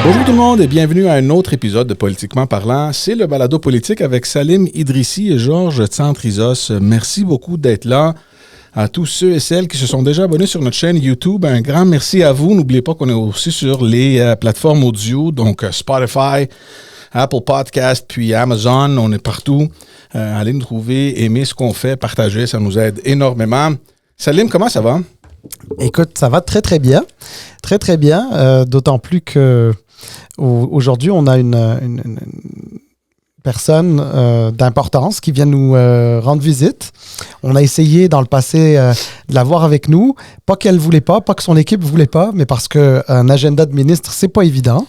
Bonjour tout le monde et bienvenue à un autre épisode de Politiquement parlant. C'est le balado politique avec Salim Idrissi et Georges Tsantrizos. Merci beaucoup d'être là. À tous ceux et celles qui se sont déjà abonnés sur notre chaîne YouTube, un grand merci à vous. N'oubliez pas qu'on est aussi sur les plateformes audio, donc Spotify, Apple Podcast, puis Amazon. On est partout. Allez nous trouver, aimer ce qu'on fait, partager, ça nous aide énormément. Salim, comment ça va? Écoute, ça va très, très bien. Très, très bien. D'autant plus que aujourd'hui, on a une personne d'importance qui vient nous rendre visite. On a essayé dans le passé de la voir avec nous. Pas qu'elle voulait pas que son équipe voulait pas, mais parce qu'un agenda de ministre, c'est pas évident.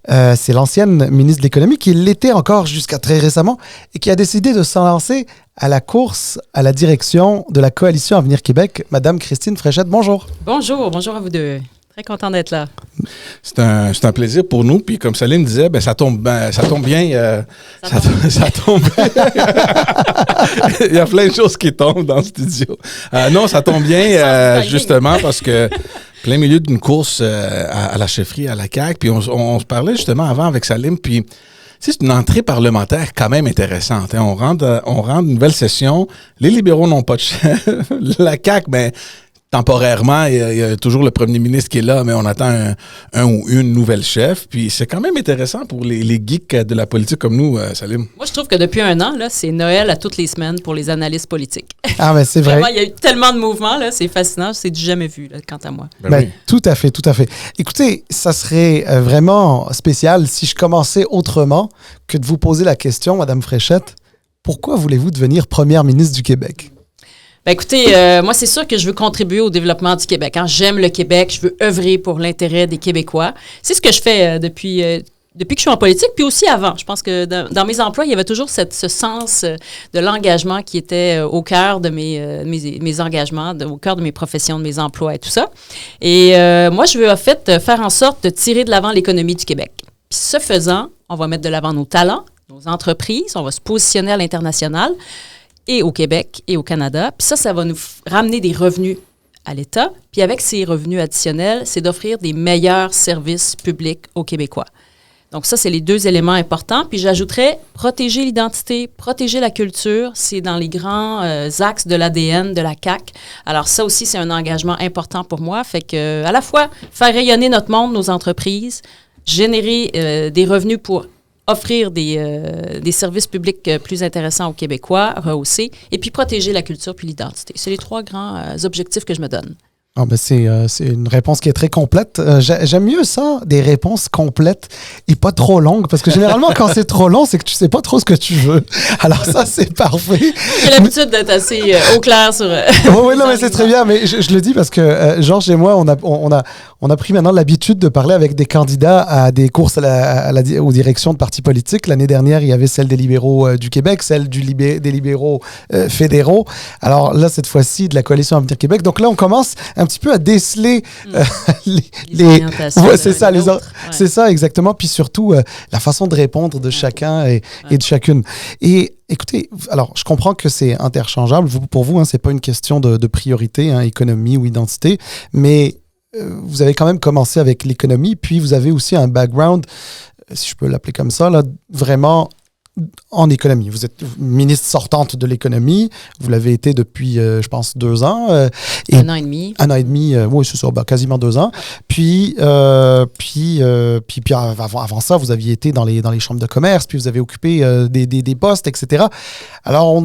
C'est l'ancienne ministre de l'Économie qui l'était encore jusqu'à très récemment et qui a décidé de s'en lancer à la course à la direction de la Coalition Avenir Québec. Madame Christine Fréchette, bonjour. Bonjour à vous deux. Très content d'être là. C'est un plaisir pour nous. Puis comme Salim disait, ça tombe bien. Ça tombe bien. Il y a plein de choses qui tombent dans le studio. Non, ça tombe bien justement parce que plein milieu d'une course à la chefferie, à la CAQ. Puis on se parlait justement avant avec Salim. Puis c'est une entrée parlementaire quand même intéressante. Hein. On rentre une nouvelle session. Les libéraux n'ont pas de chef. La CAQ, temporairement, il y a toujours le premier ministre qui est là, mais on attend un ou une nouvelle chef. Puis c'est quand même intéressant pour les geeks de la politique comme nous, Salim. Moi, je trouve que depuis un an, là, c'est Noël à toutes les semaines pour les analystes politiques. Ah, mais c'est vrai. Vraiment, il y a eu tellement de mouvements, là, c'est fascinant. C'est du jamais vu, là, quant à moi. Oui. Tout à fait, tout à fait. Écoutez, ça serait vraiment spécial si je commençais autrement que de vous poser la question, Madame Fréchette, pourquoi voulez-vous devenir première ministre du Québec? Écoutez, moi, c'est sûr que je veux contribuer au développement du Québec. Hein. J'aime le Québec, je veux œuvrer pour l'intérêt des Québécois. C'est ce que je fais depuis que je suis en politique, puis aussi avant. Je pense que dans mes emplois, il y avait toujours ce sens de l'engagement qui était au cœur de mes engagements, au cœur de mes professions, de mes emplois et tout ça. Et moi, je veux en fait faire en sorte de tirer de l'avant l'économie du Québec. Puis ce faisant, on va mettre de l'avant nos talents, nos entreprises, on va se positionner à l'international, et au Québec et au Canada. Puis ça va nous ramener des revenus à l'État. Puis avec ces revenus additionnels, c'est d'offrir des meilleurs services publics aux Québécois. Donc ça, c'est les deux éléments importants. Puis j'ajouterais protéger l'identité, protéger la culture. C'est dans les grands axes de l'ADN de la CAQ. Alors ça aussi, c'est un engagement important pour moi. Fait que à la fois faire rayonner notre monde, nos entreprises, générer des revenus pour offrir des services publics plus intéressants aux Québécois, rehausser, et puis protéger la culture puis l'identité. C'est les trois grands objectifs que je me donne. Ah ben c'est une réponse qui est très complète. J'aime mieux ça, des réponses complètes et pas trop longues, parce que généralement, quand c'est trop long, c'est que tu sais pas trop ce que tu veux. Alors ça, c'est parfait. J'ai l'habitude d'être assez au clair sur... oui, non, mais c'est très bien, mais je le dis parce que Georges et moi, on a pris maintenant l'habitude de parler avec des candidats à des courses aux directions de partis politiques. L'année dernière, il y avait celle des libéraux du Québec, celle des libéraux fédéraux. Alors là, cette fois-ci, de la Coalition Avenir Québec. Donc là, on commence un petit peu à déceler les c'est ça, c'est ça exactement. Puis surtout, la façon de répondre de chacun et de chacune. Et écoutez, alors je comprends que c'est interchangeable. Pour vous, c'est pas une question de priorité, économie ou identité, mais vous avez quand même commencé avec l'économie, puis vous avez aussi un background, si je peux l'appeler comme ça, là, vraiment en économie. Vous êtes ministre sortante de l'économie. Vous l'avez été depuis, je pense, 2 ans. Un an et demi. Un an et demi, oui, c'est ça, quasiment 2 ans. Puis avant ça, vous aviez été dans les chambres de commerce, puis vous avez occupé des postes, etc. Alors,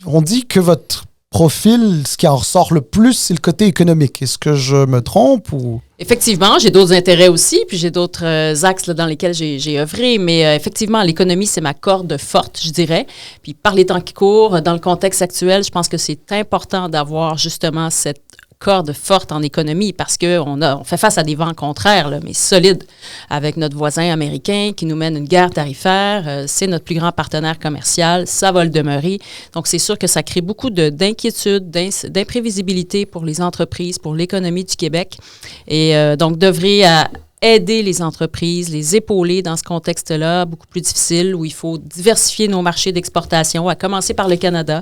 on dit que votre profil, ce qui en ressort le plus, c'est le côté économique. Est-ce que je me trompe ou... Effectivement, j'ai d'autres intérêts aussi, puis j'ai d'autres axes là, dans lesquels j'ai œuvré, mais effectivement, l'économie, c'est ma corde forte, je dirais. Puis par les temps qui courent, dans le contexte actuel, je pense que c'est important d'avoir justement cette corde forte en économie parce qu'on fait face à des vents contraires, là, mais solides, avec notre voisin américain qui nous mène une guerre tarifaire. C'est notre plus grand partenaire commercial. Ça va le demeurer. Donc, c'est sûr que ça crée beaucoup d'inquiétude, d'imprévisibilité pour les entreprises, pour l'économie du Québec. Et donc, d'œuvrer à aider les entreprises, les épauler dans ce contexte-là beaucoup plus difficile où il faut diversifier nos marchés d'exportation, à commencer par le Canada,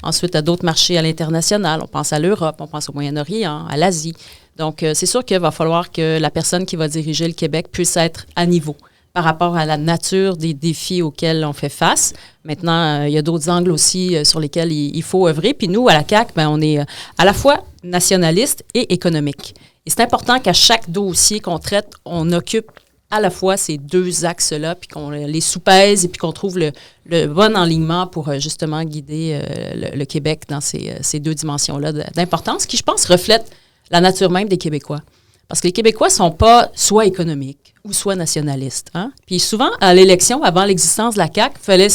ensuite à d'autres marchés à l'international. On pense à l'Europe, on pense au Moyen-Orient, à l'Asie. Donc, c'est sûr qu'il va falloir que la personne qui va diriger le Québec puisse être à niveau par rapport à la nature des défis auxquels on fait face. Maintenant, il y a d'autres angles aussi sur lesquels il faut œuvrer. Puis nous, à la CAQ, on est à la fois nationaliste et économique. Et c'est important qu'à chaque dossier qu'on traite, on occupe à la fois ces deux axes-là, puis qu'on les soupèse et puis qu'on trouve le bon enlignement pour justement guider le Québec dans ces deux dimensions-là d'importance qui, je pense, reflètent la nature même des Québécois. Parce que les Québécois ne sont pas soit économiques ou soit nationalistes. Hein? Puis souvent, à l'élection, avant l'existence de la CAQ, il fallait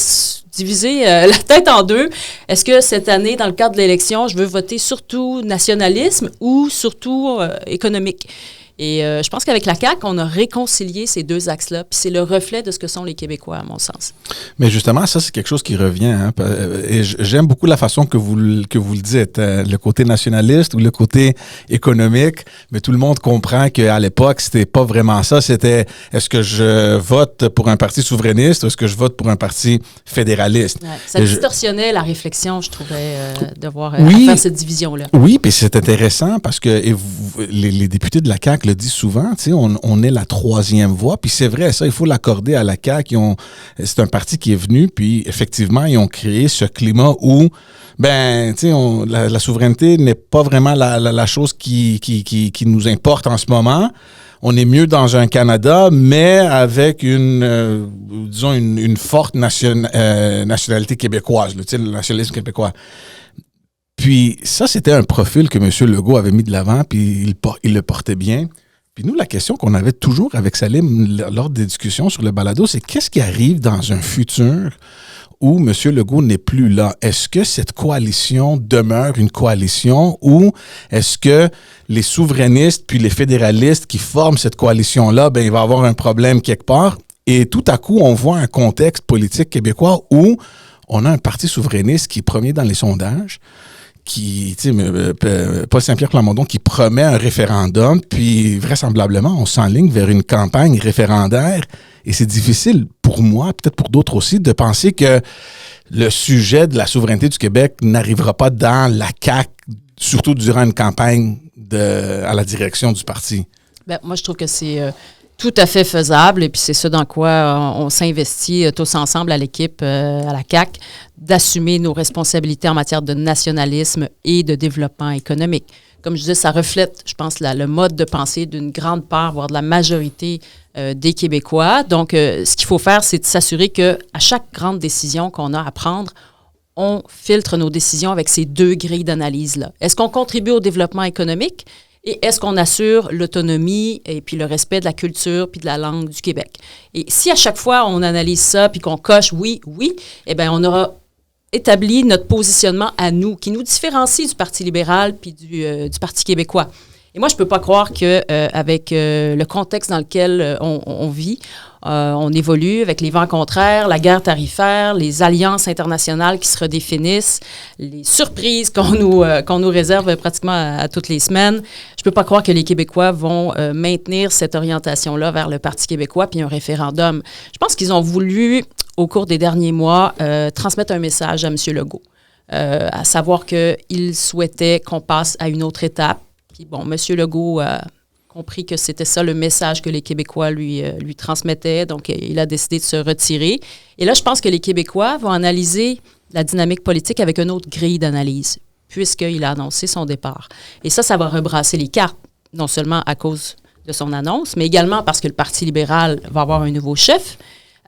diviser la tête en deux. Est-ce que cette année, dans le cadre de l'élection, je veux voter surtout nationalisme ou surtout économique? Et je pense qu'avec la CAQ, on a réconcilié ces deux axes-là, puis c'est le reflet de ce que sont les Québécois, à mon sens. Mais justement, ça, c'est quelque chose qui revient. Hein, et j'aime beaucoup la façon que vous le dites, le côté nationaliste ou le côté économique. Mais tout le monde comprend qu'à l'époque, c'était pas vraiment ça. C'était, est-ce que je vote pour un parti souverainiste ou est-ce que je vote pour un parti fédéraliste? Ouais, ça distorsionnait la réflexion, je trouvais, de voir faire cette division-là. Oui, puis c'est intéressant parce que les députés de la CAQ le dit souvent, tu sais, on est la troisième voie, puis c'est vrai, ça, il faut l'accorder à la CAQ. C'est un parti qui est venu, puis effectivement, ils ont créé ce climat où, ben, tu sais, la souveraineté n'est pas vraiment la chose qui nous importe en ce moment. On est mieux dans un Canada, mais avec disons, une forte nationalité québécoise, tu sais, le nationalisme québécois. Puis ça, c'était un profil que M. Legault avait mis de l'avant, puis il le portait bien. Puis nous, la question qu'on avait toujours avec Salim lors des discussions sur le balado, c'est qu'est-ce qui arrive dans un futur où M. Legault n'est plus là? Est-ce que cette coalition demeure une coalition ou est-ce que les souverainistes puis les fédéralistes qui forment cette coalition-là, ben il va y avoir un problème quelque part? Et tout à coup, on voit un contexte politique québécois où on a un parti souverainiste qui est premier dans les sondages, Paul Saint-Pierre Plamondon qui promet un référendum, puis vraisemblablement, on s'enligne vers une campagne référendaire. Et c'est difficile pour moi, peut-être pour d'autres aussi, de penser que le sujet de la souveraineté du Québec n'arrivera pas dans la CAQ, surtout durant une campagne à la direction du parti. Bien, moi, je trouve que c'est tout à fait faisable, et puis c'est ce dans quoi on s'investit tous ensemble à l'équipe, à la CAQ, d'assumer nos responsabilités en matière de nationalisme et de développement économique. Comme je disais, ça reflète, je pense, le mode de pensée d'une grande part, voire de la majorité des Québécois. Donc, ce qu'il faut faire, c'est de s'assurer qu'à chaque grande décision qu'on a à prendre, on filtre nos décisions avec ces deux grilles d'analyse-là. Est-ce qu'on contribue au développement économique? Et est-ce qu'on assure l'autonomie et puis le respect de la culture puis de la langue du Québec? Et si à chaque fois on analyse ça puis qu'on coche oui, eh bien on aura établi notre positionnement à nous, qui nous différencie du Parti libéral puis du Parti québécois. Et moi, je ne peux pas croire qu'avec le contexte dans lequel on vit, on évolue avec les vents contraires, la guerre tarifaire, les alliances internationales qui se redéfinissent, les surprises qu'on nous réserve pratiquement à toutes les semaines. Je ne peux pas croire que les Québécois vont maintenir cette orientation-là vers le Parti québécois puis un référendum. Je pense qu'ils ont voulu, au cours des derniers mois, transmettre un message à M. Legault, à savoir qu'il souhaitait qu'on passe à une autre étape. Puis bon, M. Legault a compris que c'était ça le message que les Québécois lui transmettaient, donc il a décidé de se retirer. Et là, je pense que les Québécois vont analyser la dynamique politique avec une autre grille d'analyse, puisqu'il a annoncé son départ. Et ça va rebrasser les cartes, non seulement à cause de son annonce, mais également parce que le Parti libéral va avoir un nouveau chef.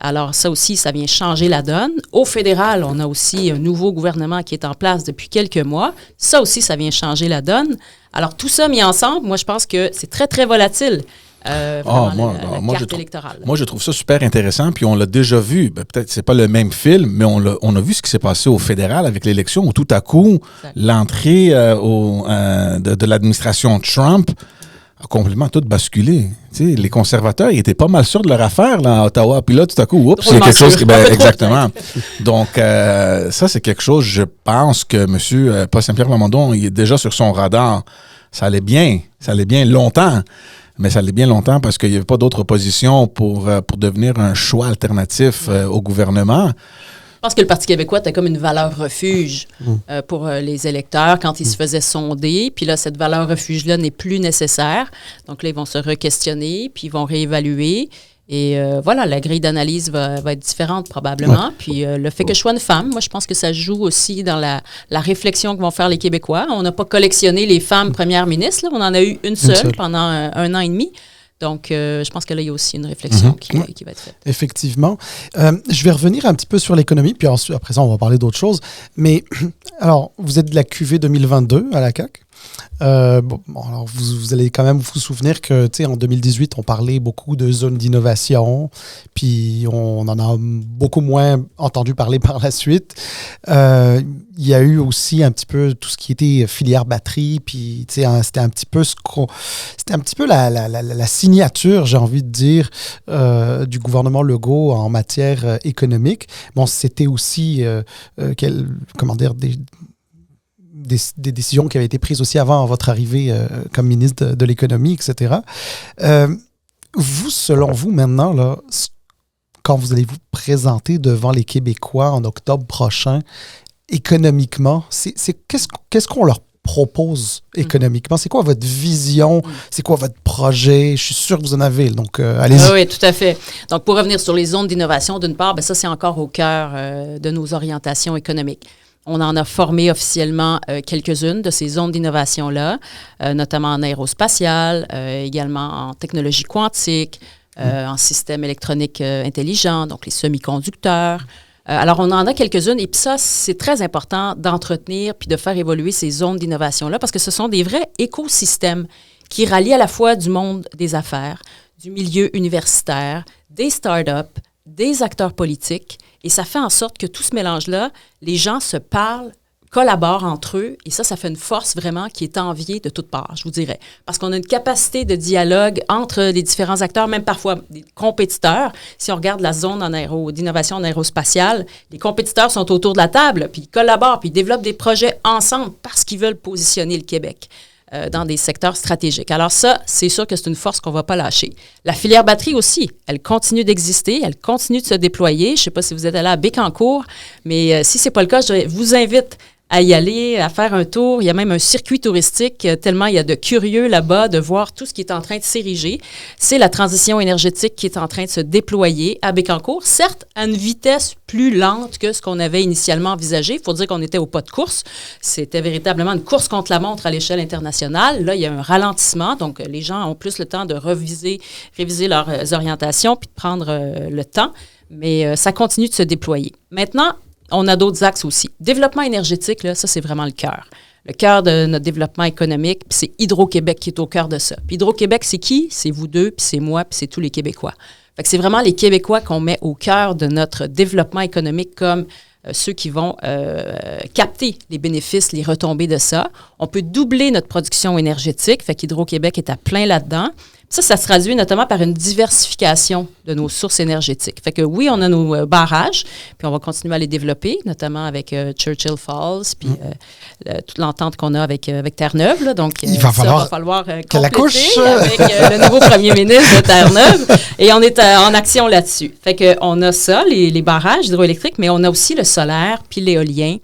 Alors ça aussi, ça vient changer la donne. Au fédéral, on a aussi un nouveau gouvernement qui est en place depuis quelques mois. Ça aussi, ça vient changer la donne. Alors tout ça mis ensemble, moi je pense que c'est très, très volatile. La carte électorale. Moi, je trouve ça super intéressant, puis on l'a déjà vu. Ben, peut-être que c'est pas le même film, mais on a vu ce qui s'est passé au fédéral avec l'élection, où tout à coup, l'entrée de l'administration Trump a complètement tout basculé. Tu sais, les conservateurs, ils étaient pas mal sûrs de leur affaire là, à Ottawa. Puis là, tout à coup, oups, c'est quelque chose qui... exactement. Donc, ça, c'est quelque chose, je pense que M. Paul Saint-Pierre Plamondon, il est déjà sur son radar. Ça allait bien longtemps. Mais ça allait bien longtemps parce qu'il n'y avait pas d'autre opposition pour devenir un choix alternatif au gouvernement. pense que le Parti québécois était comme une valeur refuge pour les électeurs quand ils se faisaient sonder. Puis là, cette valeur refuge-là n'est plus nécessaire. Donc là, ils vont se re-questionner, puis ils vont réévaluer. Et voilà, la grille d'analyse va être différente probablement. Ouais. Puis le fait que je sois une femme, moi, je pense que ça joue aussi dans la réflexion que vont faire les Québécois. On n'a pas collectionné les femmes premières ministres. Là. On en a eu une seule pendant un an et demi. Donc, je pense que là, il y a aussi une réflexion qui va être faite. Effectivement. Je vais revenir un petit peu sur l'économie, puis ensuite, après ça, on va parler d'autres choses. Mais, alors, vous êtes de la QV 2022 à la CAQ. Alors vous allez quand même vous souvenir que, tu sais, en 2018, on parlait beaucoup de zones d'innovation, puis on en a beaucoup moins entendu parler par la suite. Il y a eu aussi un petit peu tout ce qui était filière batterie, puis tu sais, c'était un petit peu la signature, j'ai envie de dire, du gouvernement Legault en matière économique. Bon, c'était aussi, des décisions qui avaient été prises aussi avant votre arrivée comme ministre de l'économie, etc. Vous, selon vous, maintenant, là, quand vous allez vous présenter devant les Québécois en octobre prochain, économiquement, qu'est-ce qu'on leur propose économiquement? C'est quoi votre vision? C'est quoi votre projet? Je suis sûr que vous en avez, donc allez-y. Oui, tout à fait. Donc, pour revenir sur les zones d'innovation, d'une part, ça, c'est encore au cœur de nos orientations économiques. On en a formé officiellement quelques-unes de ces zones d'innovation-là, notamment en aérospatial, également en technologie quantique, en système électronique intelligent, donc les semi-conducteurs. Alors, on en a quelques-unes et puis ça, c'est très important d'entretenir puis de faire évoluer ces zones d'innovation-là parce que ce sont des vrais écosystèmes qui rallient à la fois du monde des affaires, du milieu universitaire, des startups, des acteurs politiques. Et ça fait en sorte que tout ce mélange-là, les gens se parlent, collaborent entre eux, et ça fait une force vraiment qui est enviée de toutes parts, je vous dirais. Parce qu'on a une capacité de dialogue entre les différents acteurs, même parfois des compétiteurs. Si on regarde la zone d'innovation en aérospatiale, les compétiteurs sont autour de la table, puis ils collaborent, puis ils développent des projets ensemble parce qu'ils veulent positionner le Québec dans des secteurs stratégiques. Alors ça, c'est sûr que c'est une force qu'on ne va pas lâcher. La filière batterie aussi, elle continue d'exister, elle continue de se déployer. Je ne sais pas si vous êtes allé à Bécancour, mais si ce n'est pas le cas, je vous invite à y aller, à faire un tour. Il y a même un circuit touristique, tellement il y a de curieux là-bas de voir tout ce qui est en train de s'ériger. C'est la transition énergétique qui est en train de se déployer à Bécancour, certes à une vitesse plus lente que ce qu'on avait initialement envisagé. Il faut dire qu'on était au pas de course. C'était véritablement une course contre la montre à l'échelle internationale. Là, il y a un ralentissement, donc les gens ont plus le temps de réviser leurs orientations puis de prendre le temps, mais ça continue de se déployer. Maintenant, on a d'autres axes aussi. Développement énergétique, là, ça, c'est vraiment le cœur. Le cœur de notre développement économique, puis c'est Hydro-Québec qui est au cœur de ça. Puis Hydro-Québec, c'est qui? C'est vous deux, puis c'est moi, puis c'est tous les Québécois. Fait que c'est vraiment les Québécois qu'on met au cœur de notre développement économique comme ceux qui vont capter les bénéfices, les retombées de ça. On peut doubler notre production énergétique, fait qu'Hydro-Québec est à plein là-dedans. Ça se traduit notamment par une diversification de nos sources énergétiques. Fait que oui, on a nos barrages, puis on va continuer à les développer, notamment avec Churchill Falls, puis toute l'entente qu'on a avec Terre-Neuve. Là. Donc, il va falloir compléter avec le nouveau premier ministre de Terre-Neuve. Et on est en action là-dessus. Fait qu'on a ça, les barrages hydroélectriques, mais on a aussi le solaire puis l'éolien,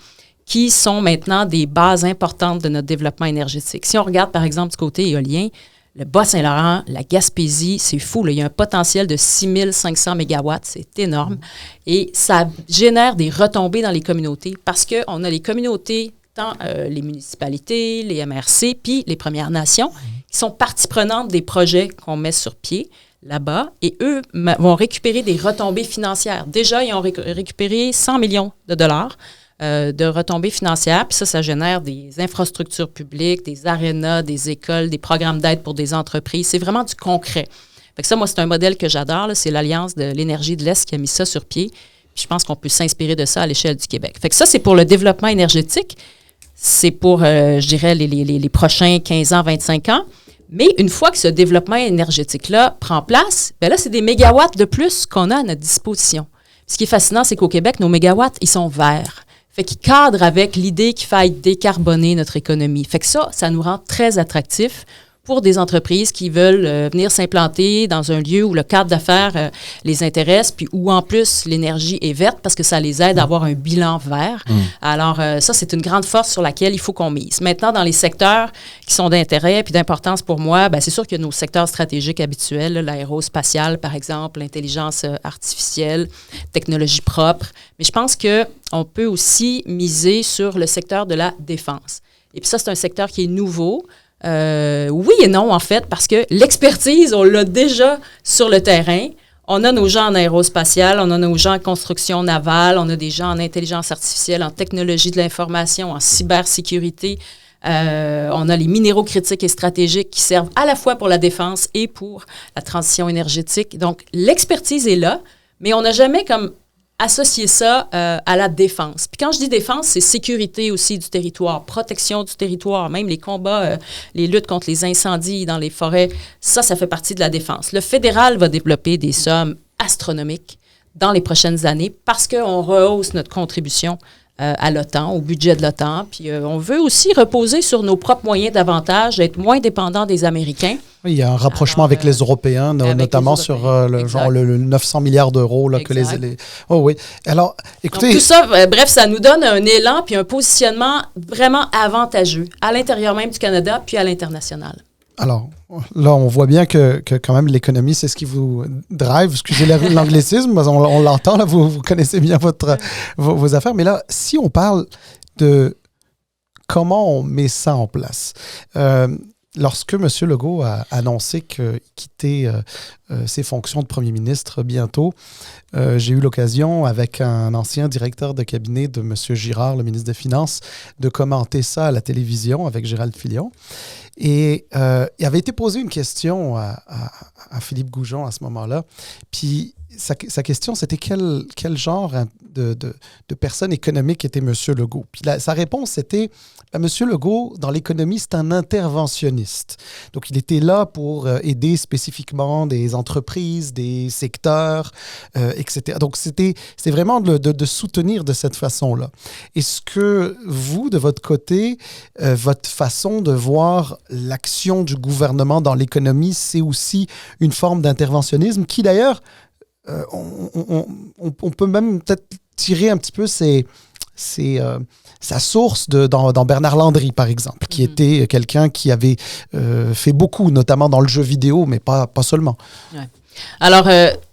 qui sont maintenant des bases importantes de notre développement énergétique. Si on regarde, par exemple, du côté éolien, le Bas-Saint-Laurent, la Gaspésie, c'est fou. Là. Il y a un potentiel de 6500 mégawatts. C'est énorme. Et ça génère des retombées dans les communautés parce qu'on a les communautés, tant les municipalités, les MRC, puis les Premières Nations, qui sont partie prenante des projets qu'on met sur pied là-bas. Et eux vont récupérer des retombées financières. Déjà, ils ont récupéré 100 millions de dollars de retombées financières. Puis ça génère des infrastructures publiques, des arénas, des écoles, des programmes d'aide pour des entreprises. C'est vraiment du concret. Fait que ça, moi, c'est un modèle que j'adore. Là. C'est l'Alliance de l'énergie de l'Est qui a mis ça sur pied. Puis je pense qu'on peut s'inspirer de ça à l'échelle du Québec. Fait que ça, c'est pour le développement énergétique. C'est pour, je dirais, les prochains 15 ans, 25 ans. Mais une fois que ce développement énergétique-là prend place, bien là, c'est des mégawatts de plus qu'on a à notre disposition. Ce qui est fascinant, c'est qu'au Québec, nos mégawatts, ils sont verts. Fait qu'ils cadrent avec l'idée qu'il faille décarboner notre économie. Fait que ça nous rend très attractifs pour des entreprises qui veulent venir s'implanter dans un lieu où le cadre d'affaires les intéresse, puis où en plus l'énergie est verte parce que ça les aide à avoir un bilan vert. Alors ça, c'est une grande force sur laquelle il faut qu'on mise. Maintenant, dans les secteurs qui sont d'intérêt puis d'importance pour moi, bien, c'est sûr qu'il y a nos secteurs stratégiques habituels, là, l'aérospatial, par exemple, l'intelligence artificielle, technologie propre. Mais je pense qu'on peut aussi miser sur le secteur de la défense. Et puis ça, c'est un secteur qui est nouveau. Oui et non, en fait, parce que l'expertise, on l'a déjà sur le terrain. On a nos gens en aérospatial, on a nos gens en construction navale, on a des gens en intelligence artificielle, en technologie de l'information, en cybersécurité. On a les minéraux critiques et stratégiques qui servent à la fois pour la défense et pour la transition énergétique. Donc, l'expertise est là, mais on n'a jamais comme associer ça à la défense. Puis quand je dis défense, c'est sécurité aussi du territoire, protection du territoire, même les combats, les luttes contre les incendies dans les forêts, ça fait partie de la défense. Le fédéral va développer des sommes astronomiques dans les prochaines années parce qu'on rehausse notre contribution à l'OTAN, au budget de l'OTAN. Puis on veut aussi reposer sur nos propres moyens davantage, être moins dépendants des Américains. Oui, il y a un rapprochement avec les Européens, notamment les Européens. Sur le 900 milliards d'euros là, que les... Oh oui. Alors, écoutez... Donc, tout ça, bref, ça nous donne un élan puis un positionnement vraiment avantageux à l'intérieur même du Canada puis à l'international. Alors, là, on voit bien que quand même l'économie, c'est ce qui vous drive. Excusez l'anglicisme, on l'entend, là, vous connaissez bien vos affaires. Mais là, si on parle de comment on met ça en place, lorsque M. Legault a annoncé qu'il quittait ses fonctions de premier ministre bientôt, j'ai eu l'occasion, avec un ancien directeur de cabinet de M. Girard, le ministre des Finances, de commenter ça à la télévision avec Gérald Filion. Et il avait été posé une question à Philippe Goujon à ce moment-là. Puis sa question, c'était quel genre de personne économique était M. Legault. Puis sa réponse, c'était M. Legault, dans l'économie, c'est un interventionniste. Donc, il était là pour aider spécifiquement des entreprises, des secteurs, etc. Donc, c'est vraiment de soutenir de cette façon-là. Est-ce que vous, de votre côté, votre façon de voir l'action du gouvernement dans l'économie, c'est aussi une forme d'interventionnisme qui, d'ailleurs, on peut même peut-être tirer un petit peu sa source dans Bernard Landry, par exemple, qui était quelqu'un qui avait fait beaucoup, notamment dans le jeu vidéo, mais pas seulement. Ouais. Alors,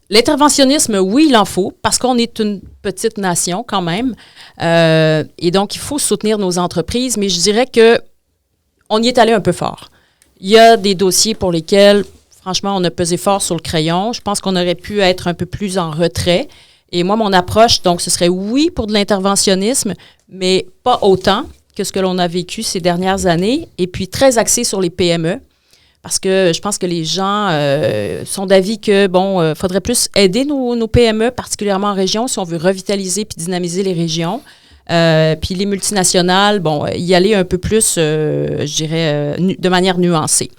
l'interventionnisme, oui, il en faut, parce qu'on est une petite nation quand même. Et donc, il faut soutenir nos entreprises, mais je dirais qu'on y est allé un peu fort. Il y a des dossiers pour lesquels, franchement, on a pesé fort sur le crayon. Je pense qu'on aurait pu être un peu plus en retrait. Et moi, mon approche, donc, ce serait oui pour de l'interventionnisme, mais pas autant que ce que l'on a vécu ces dernières années. Et puis, très axé sur les PME, parce que je pense que les gens sont d'avis que, faudrait plus aider nos PME, particulièrement en région, si on veut revitaliser puis dynamiser les régions. Puis les multinationales, y aller un peu plus, je dirais, de manière nuancée.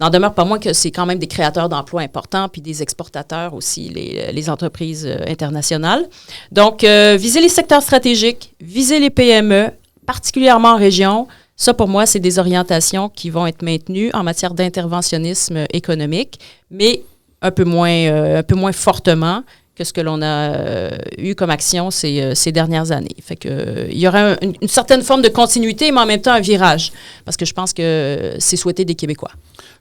N'en demeure pas moins que c'est quand même des créateurs d'emplois importants puis des exportateurs aussi, les entreprises internationales. Donc, viser les secteurs stratégiques, viser les PME, particulièrement en région, ça, pour moi, c'est des orientations qui vont être maintenues en matière d'interventionnisme économique, mais un peu moins fortement que ce que l'on a eu comme action ces dernières années. Fait que il y aura une certaine forme de continuité, mais en même temps un virage, parce que je pense que c'est souhaité des Québécois.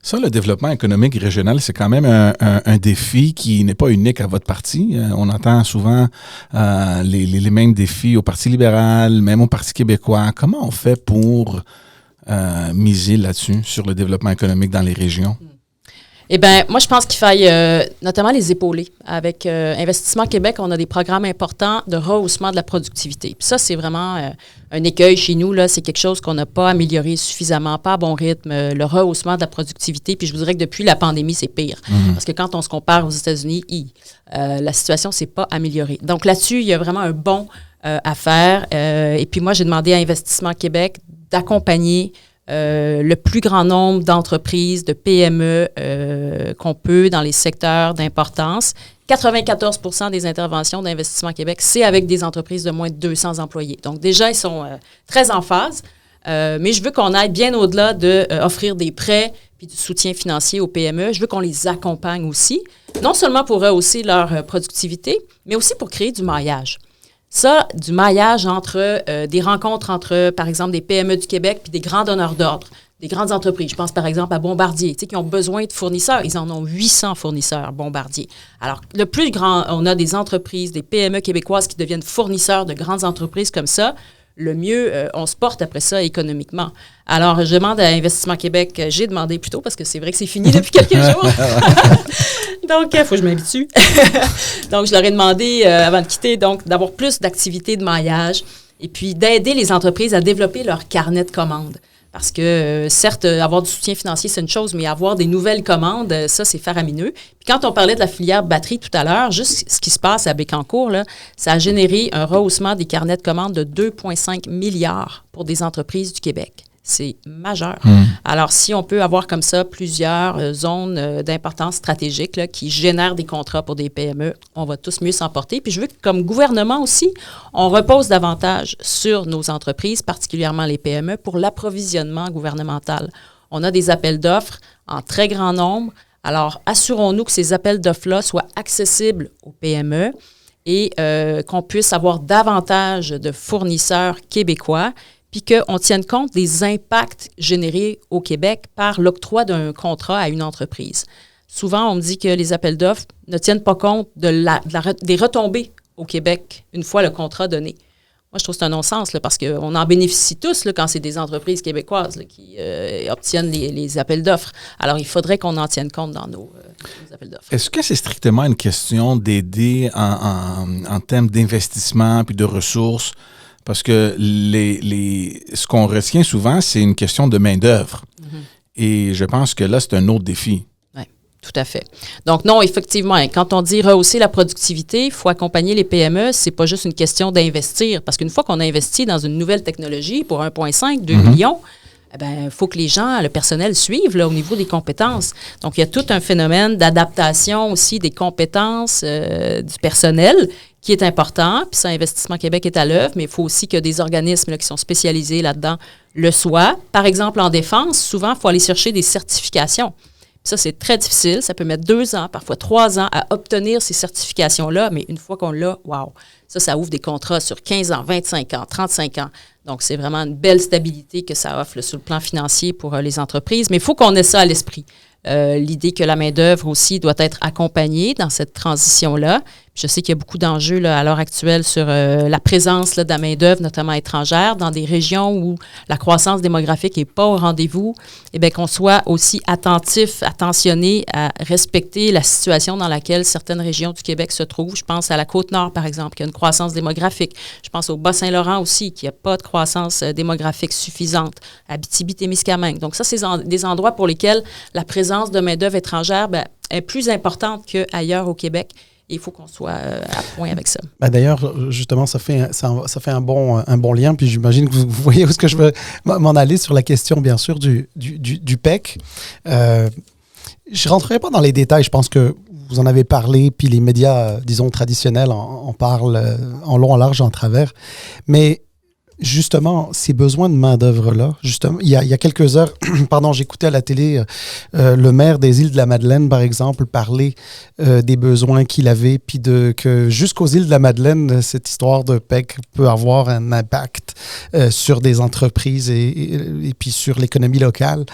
Ça, le développement économique régional, c'est quand même un défi qui n'est pas unique à votre parti. On entend souvent les mêmes défis au Parti libéral, même au Parti québécois. Comment on fait pour miser là-dessus, sur le développement économique dans les régions? Eh bien, moi, je pense qu'il faille notamment les épauler. Avec Investissement Québec, on a des programmes importants de rehaussement de la productivité. Puis ça, c'est vraiment un écueil chez nous. Là, c'est quelque chose qu'on n'a pas amélioré suffisamment, pas à bon rythme, le rehaussement de la productivité. Puis je vous dirais que depuis la pandémie, c'est pire. Parce que quand on se compare aux États-Unis, la situation ne s'est pas améliorée. Donc là-dessus, il y a vraiment un bond à faire. Et puis moi, j'ai demandé à Investissement Québec d'accompagner le plus grand nombre d'entreprises, de PME qu'on peut dans les secteurs d'importance. 94% des interventions d'Investissement Québec, c'est avec des entreprises de moins de 200 employés. Donc déjà, ils sont très en phase, mais je veux qu'on aille bien au-delà d'offrir des prêts puis du soutien financier aux PME. Je veux qu'on les accompagne aussi, non seulement pour rehausser leur productivité, mais aussi pour créer du maillage. Ça, du maillage entre des rencontres entre, par exemple, des PME du Québec puis des grands donneurs d'ordre, des grandes entreprises. Je pense, par exemple, à Bombardier, qui ont besoin de fournisseurs. Ils en ont 800 fournisseurs, Bombardier. Alors, le plus grand, on a des entreprises, des PME québécoises qui deviennent fournisseurs de grandes entreprises comme ça, le mieux, on se porte après ça économiquement. Alors, je demande à Investissement Québec, j'ai demandé plutôt, parce que c'est vrai que c'est fini depuis quelques jours. Donc, il faut que je m'habitue. Donc, je leur ai demandé, avant de quitter, donc, d'avoir plus d'activités de maillage et puis d'aider les entreprises à développer leur carnet de commandes. Parce que, certes, avoir du soutien financier, c'est une chose, mais avoir des nouvelles commandes, ça, c'est faramineux. Puis quand on parlait de la filière batterie tout à l'heure, juste ce qui se passe à Bécancour, là, ça a généré un rehaussement des carnets de commandes de 2,5 milliards pour des entreprises du Québec. C'est majeur. Alors, si on peut avoir comme ça plusieurs zones d'importance stratégique là, qui génèrent des contrats pour des PME, on va tous mieux s'en porter. Puis je veux que, comme gouvernement aussi, on repose davantage sur nos entreprises, particulièrement les PME, pour l'approvisionnement gouvernemental. On a des appels d'offres en très grand nombre. Alors, assurons-nous que ces appels d'offres-là soient accessibles aux PME et qu'on puisse avoir davantage de fournisseurs québécois, puis qu'on tienne compte des impacts générés au Québec par l'octroi d'un contrat à une entreprise. Souvent, on me dit que les appels d'offres ne tiennent pas compte des retombées au Québec une fois le contrat donné. Moi, je trouve que c'est un non-sens, là, parce qu'on en bénéficie tous là, quand c'est des entreprises québécoises là, qui obtiennent les appels d'offres. Alors, il faudrait qu'on en tienne compte dans nos appels d'offres. Est-ce que c'est strictement une question d'aider en termes d'investissement puis de ressources? Parce que ce qu'on retient souvent, c'est une question de main-d'œuvre. Et je pense que là, c'est un autre défi. Oui, tout à fait. Donc, non, effectivement, quand on dit rehausser la productivité, il faut accompagner les PME. C'est pas juste une question d'investir. Parce qu'une fois qu'on a investi dans une nouvelle technologie pour 1,5, 2 millions, il faut que les gens, le personnel suive là, au niveau des compétences. Donc, il y a tout un phénomène d'adaptation aussi des compétences du personnel qui est important. Puis ça, Investissement Québec est à l'œuvre, mais il faut aussi que des organismes là, qui sont spécialisés là-dedans le soient. Par exemple, en défense, souvent, il faut aller chercher des certifications. Puis ça, c'est très difficile. Ça peut mettre 2 ans, parfois 3 ans à obtenir ces certifications-là, mais une fois qu'on l'a, wow! Ça ouvre des contrats sur 15 ans, 25 ans, 35 ans. Donc, c'est vraiment une belle stabilité que ça offre là, sur le plan financier pour les entreprises. Mais il faut qu'on ait ça à l'esprit. L'idée que la main-d'œuvre aussi doit être accompagnée dans cette transition-là. Je sais qu'il y a beaucoup d'enjeux là, à l'heure actuelle sur la présence là, de la main-d'œuvre, notamment étrangère, dans des régions où la croissance démographique n'est pas au rendez-vous. Eh bien, qu'on soit aussi attentionné à respecter la situation dans laquelle certaines régions du Québec se trouvent. Je pense à la Côte-Nord, par exemple, qui a une croissance démographique. Je pense au Bas-Saint-Laurent aussi, qui n'a pas de croissance démographique suffisante. Abitibi-Témiscamingue. Donc, ça, c'est des endroits pour lesquels la présence de main-d'œuvre étrangère est plus importante qu'ailleurs au Québec. Et il faut qu'on soit à point avec ça. D'ailleurs, justement, ça fait un bon lien. Puis j'imagine que vous voyez où est-ce que je veux m'en aller sur la question, bien sûr, du PEC. Je ne rentrerai pas dans les détails. Je pense que vous en avez parlé, puis les médias, disons, traditionnels en parlent en long, en large, en travers. Mais justement, ces besoins de main-d'œuvre-là, justement, il y a quelques heures, j'écoutais à la télé le maire des îles de la Madeleine, par exemple, parler des besoins qu'il avait, puis que jusqu'aux îles de la Madeleine, cette histoire de PEC peut avoir un impact sur des entreprises et puis sur l'économie locale.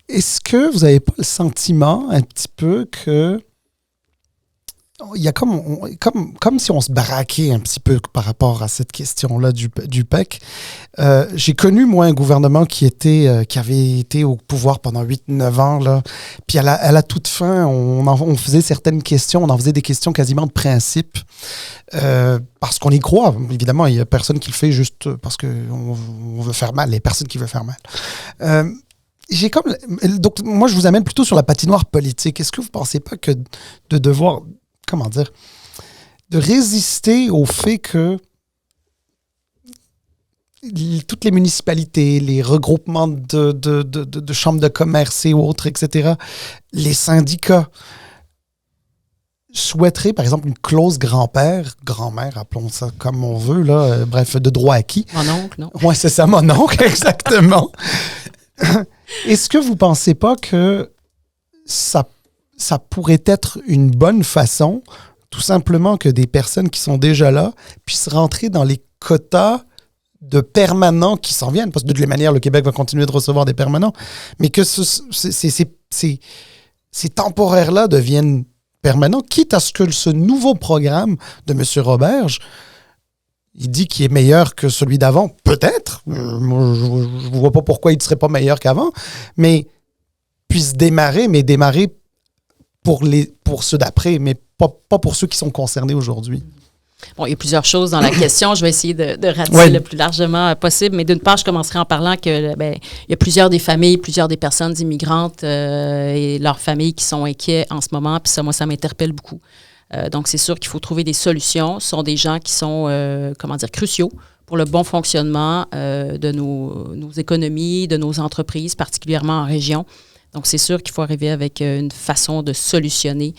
Est-ce que vous n'avez pas le sentiment un petit peu que il y a comme si on se baraquait un petit peu par rapport à cette question-là du PEC. J'ai connu, moi, un gouvernement qui avait été au pouvoir pendant 8-9 ans. Là. Puis à la toute fin, on faisait certaines questions, on en faisait des questions quasiment de principe. Parce qu'on y croit. Évidemment, il n'y a personne qui le fait juste parce qu'on veut faire mal. Il y a personne qui veut faire mal. Donc, moi, je vous amène plutôt sur la patinoire politique. Est-ce que vous ne pensez pas que de devoir... Comment dire, de résister au fait que toutes les municipalités, les regroupements de chambres de commerce et autres, etc., les syndicats souhaiteraient, par exemple, une clause grand-mère, appelons ça comme on veut, là, bref, de droit acquis. Mon oncle, non? Oui, c'est ça, mon oncle, exactement. Est-ce que vous pensez pas que ça pourrait être une bonne façon, tout simplement, que des personnes qui sont déjà là puissent rentrer dans les quotas de permanents qui s'en viennent? Parce que de toutes les manières, le Québec va continuer de recevoir des permanents, mais que ces temporaires-là deviennent permanents, quitte à ce que ce nouveau programme de M. Roberge, il dit qu'il est meilleur que celui d'avant. Peut-être. Moi, je ne vois pas pourquoi il ne serait pas meilleur qu'avant, mais puisse démarrer pour ceux d'après, mais pas pour ceux qui sont concernés aujourd'hui. Bon, il y a plusieurs choses dans la question. Je vais essayer de ratisser le plus largement possible. Mais d'une part, je commencerai en parlant que il y a plusieurs des personnes immigrantes et leurs familles qui sont inquiets en ce moment. Puis ça, moi, ça m'interpelle beaucoup. Donc, c'est sûr qu'il faut trouver des solutions. Ce sont des gens qui sont, cruciaux pour le bon fonctionnement de nos économies, de nos entreprises, particulièrement en région. Donc, c'est sûr qu'il faut arriver avec une façon de solutionner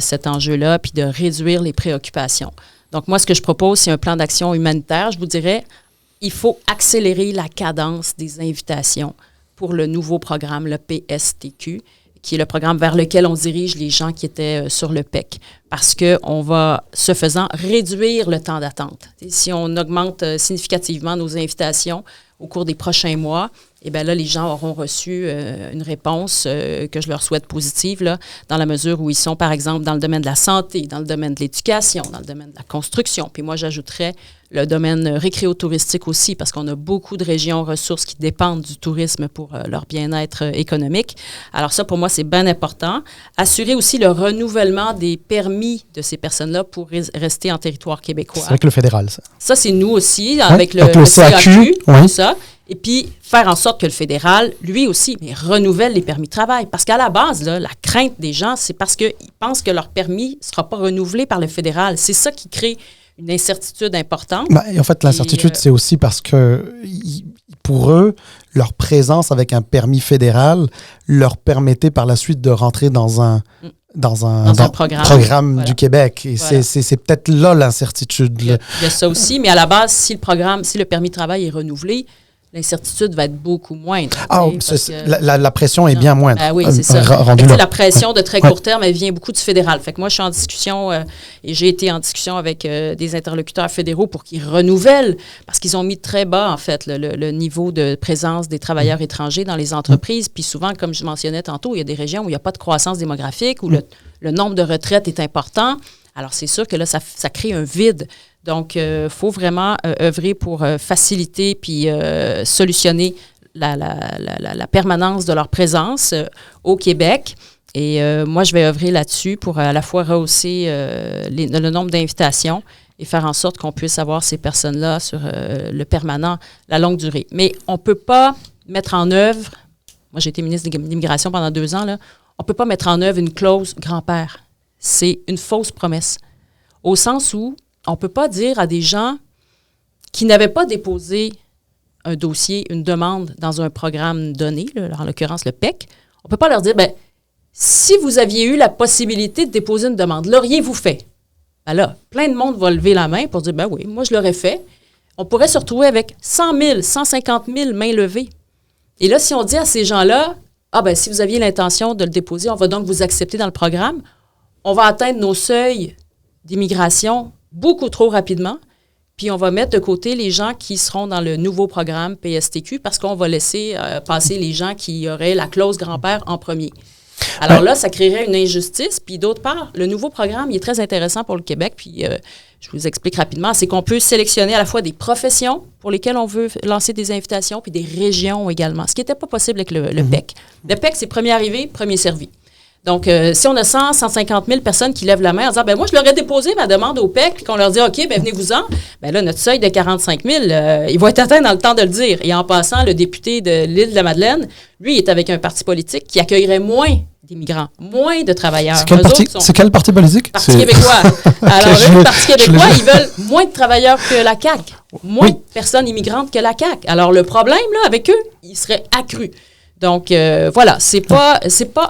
cet enjeu-là puis de réduire les préoccupations. Donc, moi, ce que je propose, c'est un plan d'action humanitaire. Je vous dirais, il faut accélérer la cadence des invitations pour le nouveau programme, le PSTQ, qui est le programme vers lequel on dirige les gens qui étaient sur le PEC. Parce qu'on va, ce faisant, réduire le temps d'attente. Et si on augmente significativement nos invitations au cours des prochains mois, eh bien là, les gens auront reçu une réponse que je leur souhaite positive, là, dans la mesure où ils sont, par exemple, dans le domaine de la santé, dans le domaine de l'éducation, dans le domaine de la construction. Puis moi, j'ajouterais le domaine récréotouristique aussi, parce qu'on a beaucoup de régions ressources qui dépendent du tourisme pour leur bien-être économique. Alors ça, pour moi, c'est bien important. Assurer aussi le renouvellement des permis de ces personnes-là pour rester en territoire québécois. C'est avec le fédéral, ça. Ça, c'est nous aussi, avec le CAQ, tout ça. Et puis, faire en sorte que le fédéral, lui aussi, renouvelle les permis de travail. Parce qu'à la base, là, la crainte des gens, c'est parce qu'ils pensent que leur permis ne sera pas renouvelé par le fédéral. C'est ça qui crée une incertitude importante. En fait, l'incertitude, c'est aussi parce que pour eux, leur présence avec un permis fédéral leur permettait par la suite de rentrer dans un programme du Québec. Et c'est peut-être là l'incertitude. Il y a ça aussi, mais à la base, si le permis de travail est renouvelé, l'incertitude va être beaucoup moindre. La pression est bien moindre. Oui, c'est ça. La pression de très court terme, elle vient beaucoup du fédéral. Fait que moi, je suis en discussion et j'ai été en discussion avec des interlocuteurs fédéraux pour qu'ils renouvellent, parce qu'ils ont mis très bas, en fait, le niveau de présence des travailleurs étrangers dans les entreprises. Puis souvent, comme je mentionnais tantôt, il y a des régions où il n'y a pas de croissance démographique, où le nombre de retraites est important. Alors, c'est sûr que là, ça crée un vide. Donc, il faut vraiment œuvrer pour faciliter puis solutionner la permanence de leur présence au Québec. Et moi, je vais œuvrer là-dessus pour à la fois rehausser le nombre d'invitations et faire en sorte qu'on puisse avoir ces personnes-là sur le permanent, la longue durée. Mais on ne peut pas mettre en œuvre, moi j'ai été ministre de l'Immigration pendant 2 ans, là, on ne peut pas mettre en œuvre une clause grand-père. C'est une fausse promesse. Au sens où on ne peut pas dire à des gens qui n'avaient pas déposé un dossier, une demande dans un programme donné, là, en l'occurrence le PEC, on ne peut pas leur dire, si vous aviez eu la possibilité de déposer une demande, l'auriez-vous fait? Ben là, plein de monde va lever la main pour dire, oui, moi je l'aurais fait. On pourrait se retrouver avec 100 000, 150 000 mains levées. Et là, si on dit à ces gens-là, si vous aviez l'intention de le déposer, on va donc vous accepter dans le programme, on va atteindre nos seuils d'immigration beaucoup trop rapidement, puis on va mettre de côté les gens qui seront dans le nouveau programme PSTQ parce qu'on va laisser passer les gens qui auraient la clause grand-père en premier. Alors là, ça créerait une injustice. Puis d'autre part, le nouveau programme, il est très intéressant pour le Québec. Puis je vous explique rapidement, c'est qu'on peut sélectionner à la fois des professions pour lesquelles on veut lancer des invitations, puis des régions également, ce qui n'était pas possible avec le PEC. Le PEC, c'est premier arrivé, premier servi. Donc, si on a 100, 150 000 personnes qui lèvent la main en disant, moi, je leur ai déposé ma demande au PEC, puis qu'on leur dit, OK, venez-vous-en, là, notre seuil de 45 000, il va être atteint dans le temps de le dire. Et en passant, le député de l'Île-de-la-Madeleine, lui, il est avec un parti politique qui accueillerait moins d'immigrants, moins de travailleurs. C'est quel parti politique? Parti québécois. Alors, le Parti québécois, ils veulent moins de travailleurs que la CAQ, moins de personnes immigrantes que la CAQ. Alors, le problème, là, avec eux, il serait accru. Donc, voilà, c'est pas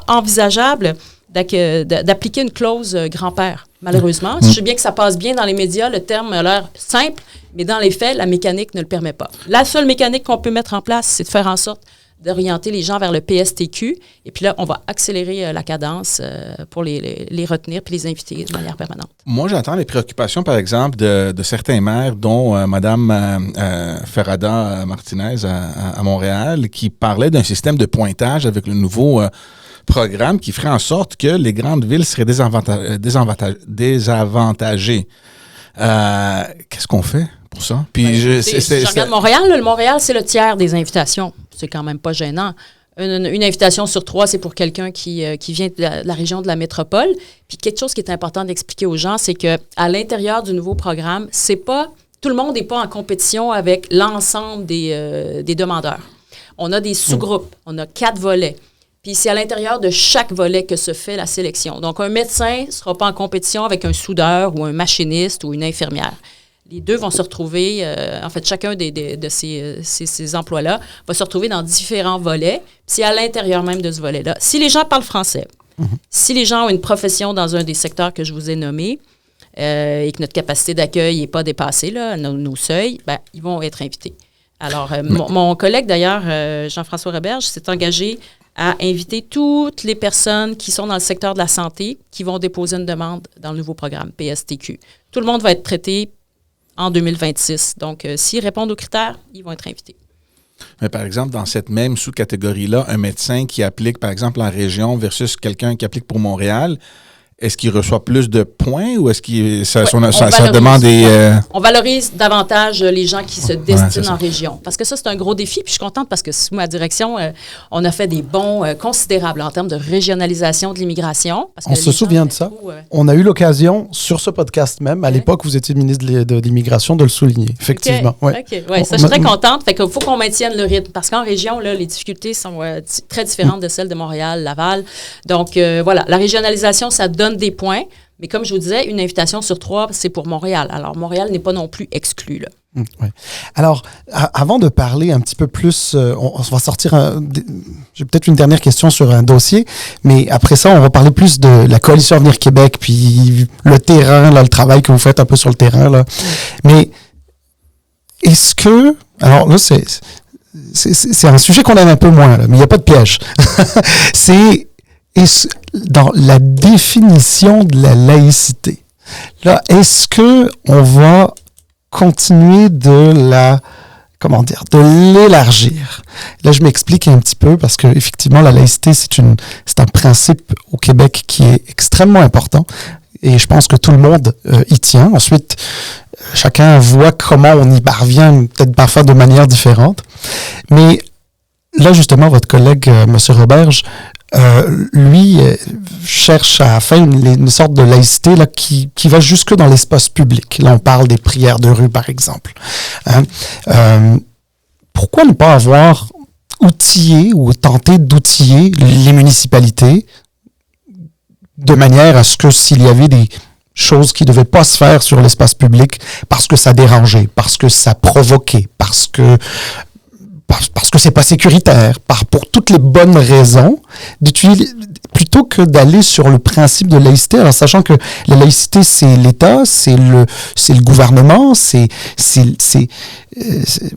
envisageable d'appliquer une clause grand-père, malheureusement. Je sais bien que ça passe bien dans les médias, le terme a l'air simple, mais dans les faits, la mécanique ne le permet pas. La seule mécanique qu'on peut mettre en place, c'est de faire en sorte d'orienter les gens vers le PSTQ. Et puis là, on va accélérer la cadence pour les retenir puis les inviter de manière permanente. Moi, j'entends les préoccupations, par exemple, de certains maires, dont Mme Ferrada Martinez à Montréal, qui parlait d'un système de pointage avec le nouveau programme qui ferait en sorte que les grandes villes seraient désavantagées. Qu'est-ce qu'on fait pour ça? Puis si je regarde Montréal, le Montréal, c'est le tiers des invitations. C'est quand même pas gênant. Une invitation sur 3, c'est pour quelqu'un qui vient de la région de la métropole. Puis quelque chose qui est important d'expliquer aux gens, c'est qu'à l'intérieur du nouveau programme, c'est pas tout le monde n'est pas en compétition avec l'ensemble des demandeurs. On a des sous-groupes, on a 4 volets. Puis c'est à l'intérieur de chaque volet que se fait la sélection. Donc, un médecin ne sera pas en compétition avec un soudeur ou un machiniste ou une infirmière. Les deux vont se retrouver, en fait, chacun de ces emplois-là va se retrouver dans différents volets. Puis c'est à l'intérieur même de ce volet-là. Si les gens parlent français, si les gens ont une profession dans un des secteurs que je vous ai nommés et que notre capacité d'accueil n'est pas dépassée, là, nos seuils, ben, ils vont être invités. Alors, mon collègue, d'ailleurs, Jean-François Roberge, s'est engagé à inviter toutes les personnes qui sont dans le secteur de la santé qui vont déposer une demande dans le nouveau programme PSTQ. Tout le monde va être traité en 2026. Donc, s'ils répondent aux critères, ils vont être invités. Mais par exemple, dans cette même sous-catégorie-là, un médecin qui applique, par exemple, en région versus quelqu'un qui applique pour Montréal, est-ce qu'il reçoit plus de points ou est-ce que ça demande des... On valorise davantage les gens qui se destinent en région. Parce que ça, c'est un gros défi. Puis je suis contente parce que sous ma direction, on a fait des bonds considérables en termes de régionalisation de l'immigration. On se souvient de ça. On a eu l'occasion, sur ce podcast même, à l'époque où vous étiez ministre de l'immigration, de le souligner. Effectivement. OK. Ouais, ça, je suis très contente. Fait qu'il faut qu'on maintienne le rythme. Parce qu'en région, là, les difficultés sont très différentes de celles de Montréal, Laval. Donc, voilà, la régionalisation, ça donne des points, mais comme je vous disais, une invitation sur 3, c'est pour Montréal. Alors, Montréal n'est pas non plus exclu, là. Ouais. Alors, avant de parler un petit peu plus, on va sortir j'ai peut-être une dernière question sur un dossier, mais après ça, on va parler plus de la Coalition Avenir Québec, puis le terrain, là, le travail que vous faites un peu sur le terrain, là. Mais est-ce que... Alors là, c'est un sujet qu'on aime un peu moins, là, mais il n'y a pas de piège. C'est... dans la définition de la laïcité, là, est-ce que on va continuer de l'élargir? Là, je m'explique un petit peu parce que effectivement, la laïcité, c'est un principe au Québec qui est extrêmement important et je pense que tout le monde y tient. Ensuite, chacun voit comment on y parvient, peut-être parfois de manière différente. Mais là, justement, votre collègue, M. Roberge, lui cherche à faire une sorte de laïcité là, qui va jusque dans l'espace public. Là, on parle des prières de rue, par exemple. Pourquoi ne pas avoir outillé ou tenté d'outiller les municipalités de manière à ce que s'il y avait des choses qui ne devaient pas se faire sur l'espace public parce que ça dérangeait, parce que ça provoquait, parce que c'est pas sécuritaire, pour toutes les bonnes raisons, plutôt que d'aller sur le principe de laïcité, alors sachant que la laïcité, c'est l'État, c'est le gouvernement,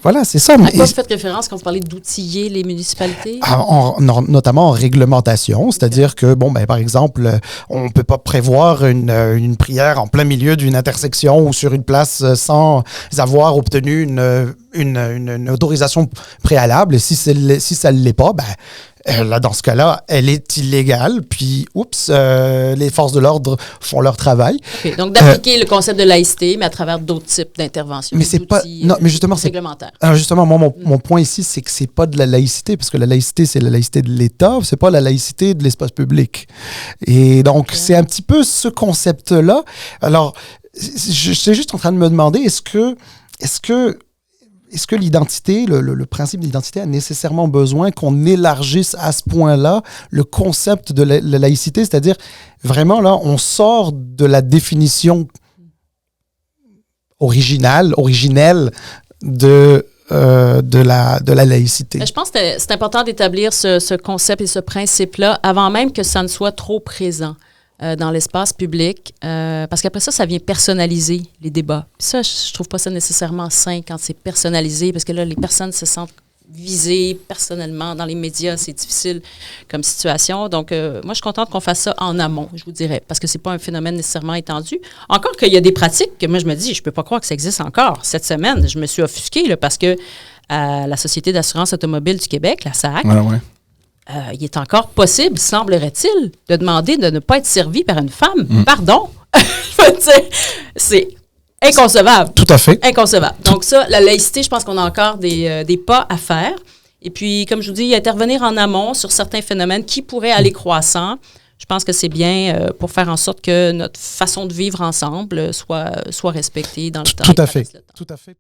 voilà, c'est ça. À quoi vous faites référence quand vous parlez d'outiller les municipalités? Notamment en réglementation, c'est-à-dire que, par exemple, on ne peut pas prévoir une prière en plein milieu d'une intersection ou sur une place sans avoir obtenu une autorisation préalable. Et si ça ne l'est pas, là, dans ce cas-là, elle est illégale, puis, les forces de l'ordre font leur travail. Okay, donc, d'appliquer le concept de laïcité, mais à travers d'autres types d'interventions. Mais c'est pas... Non, mais justement, réglementaire. Alors, justement, moi, mon point ici, c'est que c'est pas de la laïcité, parce que la laïcité, c'est la laïcité de l'État, c'est pas la laïcité de l'espace public. Et donc, c'est un petit peu ce concept-là. Alors, je suis juste en train de me demander, est-ce que l'identité, le principe d'identité a nécessairement besoin qu'on élargisse à ce point-là le concept de la laïcité? C'est-à-dire, vraiment, là, on sort de la définition originelle de la laïcité. Je pense que c'est important d'établir ce concept et ce principe-là avant même que ça ne soit trop présent dans l'espace public, parce qu'après ça vient personnaliser les débats. Puis ça, je trouve pas ça nécessairement sain quand c'est personnalisé, parce que là, les personnes se sentent visée personnellement dans les médias. C'est difficile comme situation. Donc, moi, je suis contente qu'on fasse ça en amont, je vous dirais, parce que c'est pas un phénomène nécessairement étendu. Encore qu'il y a des pratiques que moi, je me dis, je peux pas croire que ça existe encore. Cette semaine, je me suis offusquée là, parce que la Société d'assurance automobile du Québec, la SAAC, il est encore possible, semblerait-il, de demander de ne pas être servi par une femme. Pardon? Je veux dire, c'est inconcevable. Tout à fait. Inconcevable. Donc ça, la laïcité, je pense qu'on a encore des pas à faire. Et puis, comme je vous dis, intervenir en amont sur certains phénomènes qui pourraient aller croissant. Je pense que c'est bien pour faire en sorte que notre façon de vivre ensemble soit respectée dans le temps. Tout à fait. Tout à fait.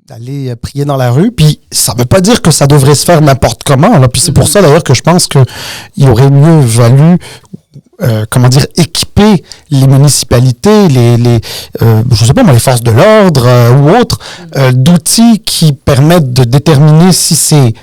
D'aller prier dans la rue, puis ça veut pas dire que ça devrait se faire n'importe comment, là. Puis c'est pour ça d'ailleurs que je pense que il aurait mieux valu équiper les municipalités, je sais pas moi, les forces de l'ordre ou autres, d'outils qui permettent de déterminer si c'est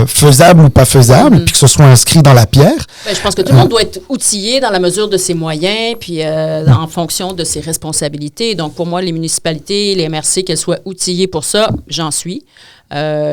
faisable ou pas faisable, puis que ce soit inscrit dans la pierre. Ben, je pense que tout le monde doit être outillé dans la mesure de ses moyens, puis en fonction de ses responsabilités. Donc, pour moi, les municipalités, les MRC, qu'elles soient outillées pour ça, j'en suis.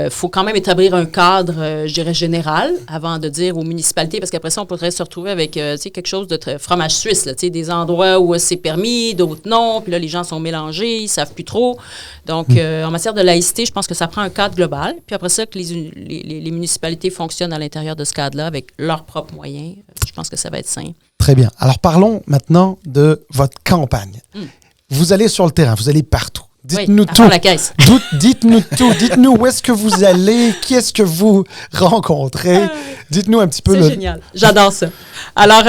Faut quand même établir un cadre, je dirais, général avant de dire aux municipalités, parce qu'après ça, on pourrait se retrouver avec quelque chose de très fromage suisse, là, des endroits où c'est permis, d'autres non, puis là, les gens sont mélangés, ils ne savent plus trop. Donc, en matière de laïcité, je pense que ça prend un cadre global, puis après ça, que les municipalités fonctionnent à l'intérieur de ce cadre-là avec leurs propres moyens. Je pense que ça va être sain. Très bien. Alors, parlons maintenant de votre campagne. Vous allez sur le terrain, vous allez partout. Dites-nous tout. La caisse. Dites-nous tout. Dites-nous où est-ce que vous allez, qui est-ce que vous rencontrez. Dites-nous un petit peu. C'est génial. J'adore ça. Alors,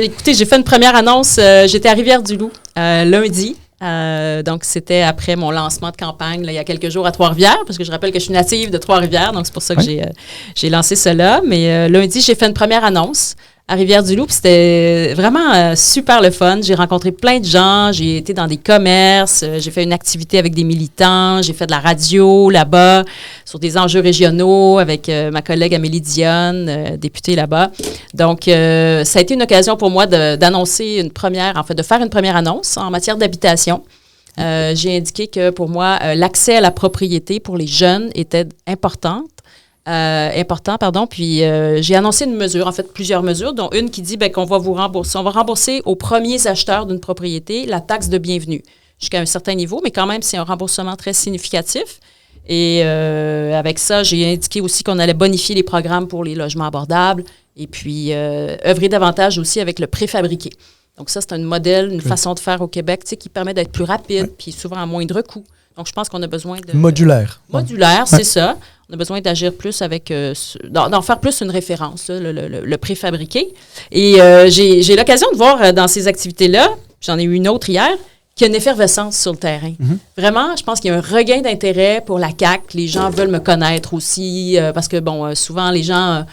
écoutez, j'ai fait une première annonce. J'étais à Rivière-du-Loup lundi. Donc, c'était après mon lancement de campagne, là, il y a quelques jours à Trois-Rivières, parce que je rappelle que je suis native de Trois-Rivières, donc c'est pour ça que j'ai lancé cela. Mais lundi, j'ai fait une première annonce à Rivière-du-Loup, puis c'était vraiment super le fun. J'ai rencontré plein de gens, j'ai été dans des commerces, j'ai fait une activité avec des militants, j'ai fait de la radio là-bas sur des enjeux régionaux avec ma collègue Amélie Dionne, députée là-bas. Donc, ça a été une occasion pour moi d'annoncer de faire une première annonce en matière d'habitation. J'ai indiqué que pour moi, l'accès à la propriété pour les jeunes était important. Puis j'ai annoncé une mesure, en fait plusieurs mesures, dont une qui dit qu'on va vous rembourser. On va rembourser aux premiers acheteurs d'une propriété la taxe de bienvenue jusqu'à un certain niveau, mais quand même, c'est un remboursement très significatif. Et avec ça, j'ai indiqué aussi qu'on allait bonifier les programmes pour les logements abordables et puis œuvrer davantage aussi avec le préfabriqué. Donc ça, c'est un modèle, une façon de faire au Québec qui permet d'être plus rapide puis souvent à moindre coût. Donc, je pense qu'on a besoin de... Modulaire. C'est ça. On a besoin d'agir plus avec... d'en faire plus une référence, là, le préfabriqué. Et j'ai l'occasion de voir dans ces activités-là, j'en ai eu une autre hier, qu'il y a une effervescence sur le terrain. Vraiment, je pense qu'il y a un regain d'intérêt pour la CAQ. Les gens veulent me connaître aussi, parce que, souvent, les gens...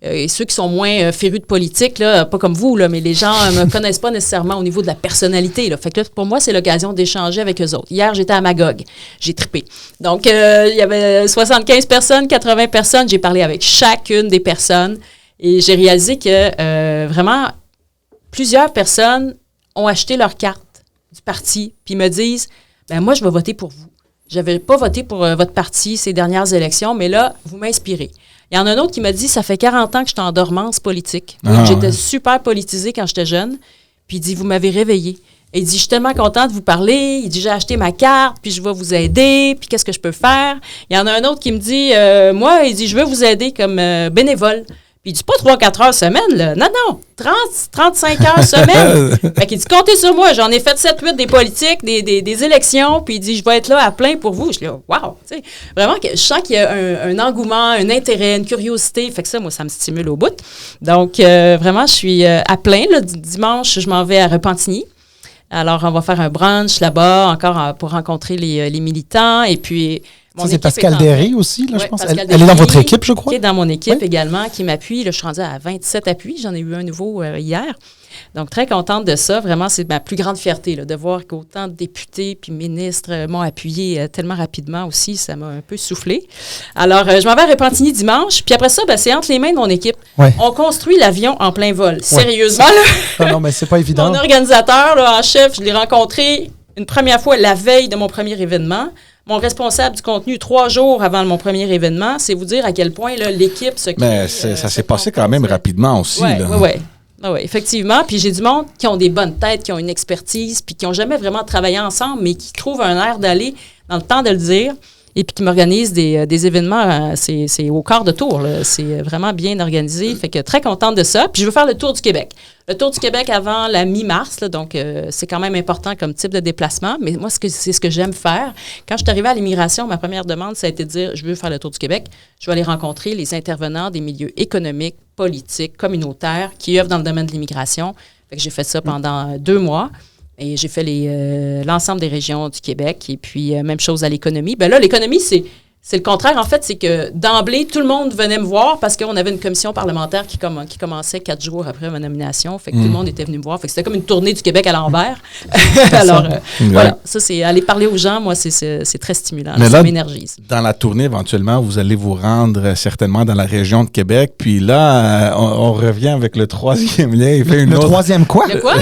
et ceux qui sont moins férus de politique, là, pas comme vous, là, mais les gens ne me connaissent pas nécessairement au niveau de la personnalité. Là. Fait que là, pour moi, c'est l'occasion d'échanger avec eux autres. Hier, j'étais à Magog. J'ai trippé. Donc, il y avait 75 personnes, 80 personnes. J'ai parlé avec chacune des personnes et j'ai réalisé que vraiment, plusieurs personnes ont acheté leur carte du parti puis me disent, moi, je vais voter pour vous. Je n'avais pas voté pour votre parti ces dernières élections, mais là, vous m'inspirez. Il y en a un autre qui m'a dit, ça fait 40 ans que j'étais en dormance politique. J'étais super politisée quand j'étais jeune. Puis il dit, vous m'avez réveillée. Et il dit, je suis tellement content de vous parler. Il dit, j'ai acheté ma carte, puis je vais vous aider, puis qu'est-ce que je peux faire? Il y en a un autre qui me dit, moi, il dit, je veux vous aider comme bénévole. Puis il dit, pas 3-4 heures semaine, là. Non, 35 heures semaine. Fait qu'il dit, comptez sur moi. J'en ai fait 7-8 des politiques, des élections. Puis il dit, je vais être là à plein pour vous. Je dis, wow! Tu sais, vraiment, je sens qu'il y a un engouement, un intérêt, une curiosité. Fait que ça, moi, ça me stimule au bout. Donc, vraiment, je suis à plein. Là, dimanche, je m'en vais à Repentigny. Alors, on va faire un brunch là-bas, encore pour rencontrer les militants. Et puis, Mon Ça, c'est équipe Pascal est en- Derry aussi, là, je Ouais, pense. Pascal Elle est dans Derry, votre équipe, je crois? Qui est dans mon équipe Oui. également, qui m'appuie. Là, je suis rendue à 27 appuis. J'en ai eu un nouveau hier. Donc, très contente de ça. Vraiment, c'est ma plus grande fierté là, de voir qu'autant de députés puis ministres m'ont appuyé tellement rapidement aussi. Ça m'a un peu soufflé. Alors, je m'en vais à Repentigny dimanche. Puis après ça, c'est entre les mains de mon équipe. Ouais. On construit l'avion en plein vol. Sérieusement, là, Ah non, mais c'est pas évident. mon organisateur là, en chef, je l'ai rencontré une première fois la veille de mon premier événement. Mon responsable du contenu 3 jours avant mon premier événement, c'est vous dire à quel point là, l'équipe se crée. Mais ça s'est passé quand même rapidement aussi. Oui, là. oui, oui. Ah ouais, effectivement. Puis j'ai du monde qui ont des bonnes têtes, qui ont une expertise, puis qui n'ont jamais vraiment travaillé ensemble, mais qui trouvent un air d'aller dans le temps de le dire, et puis qui m'organisent des événements. C'est au quart de tour, là. C'est vraiment bien organisé. Fait que très contente de ça. Puis je veux faire le tour du Québec. Le tour du Québec avant la mi-mars, là, donc c'est quand même important comme type de déplacement. Mais moi, c'est ce que j'aime faire. Quand je suis arrivée à l'immigration, ma première demande, ça a été de dire, je veux faire le tour du Québec. Je vais aller rencontrer les intervenants des milieux économiques, politiques, communautaires qui œuvrent dans le domaine de l'immigration. Fait que j'ai fait ça pendant 2 mois. Et j'ai fait l'ensemble des régions du Québec. Et puis, même chose à l'économie. Bien là, l'économie, c'est le contraire. En fait, c'est que d'emblée, tout le monde venait me voir parce qu'on avait une commission parlementaire qui commençait 4 jours après ma nomination. Fait que tout le monde était venu me voir. Fait que c'était comme une tournée du Québec à l'envers. Alors, voilà. Ça, c'est aller parler aux gens. Moi, c'est très stimulant. Mais ça là, m'énergise. Dans la tournée, éventuellement, vous allez vous rendre certainement dans la région de Québec. Puis là, on revient avec le 3e lien. Il fait une Le autre... 3e quoi? Le quoi?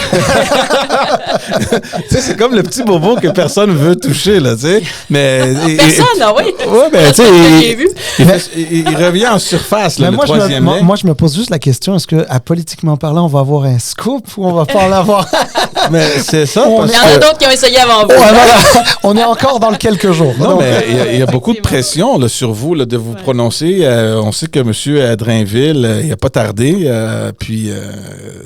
Tu sais, c'est comme le petit bobo que personne veut toucher, là, tu sais. Mais... Personne, ah oui. Ouais, ben, tu sais, J'ai vu. il revient en surface, là, Mais le 3e lien. moi, je me pose juste la question, est-ce qu'à politiquement parlant, on va avoir un scoop ou on va pas l'avoir? Mais c'est ça, On parce Il y en a que... d'autres qui ont essayé avant vous. Ouais, voilà. On est encore dans le quelques jours. Non, Donc, mais il y a beaucoup de pression là, sur vous là, de vous prononcer. On sait que M. Drainville, il n'a pas tardé. Puis,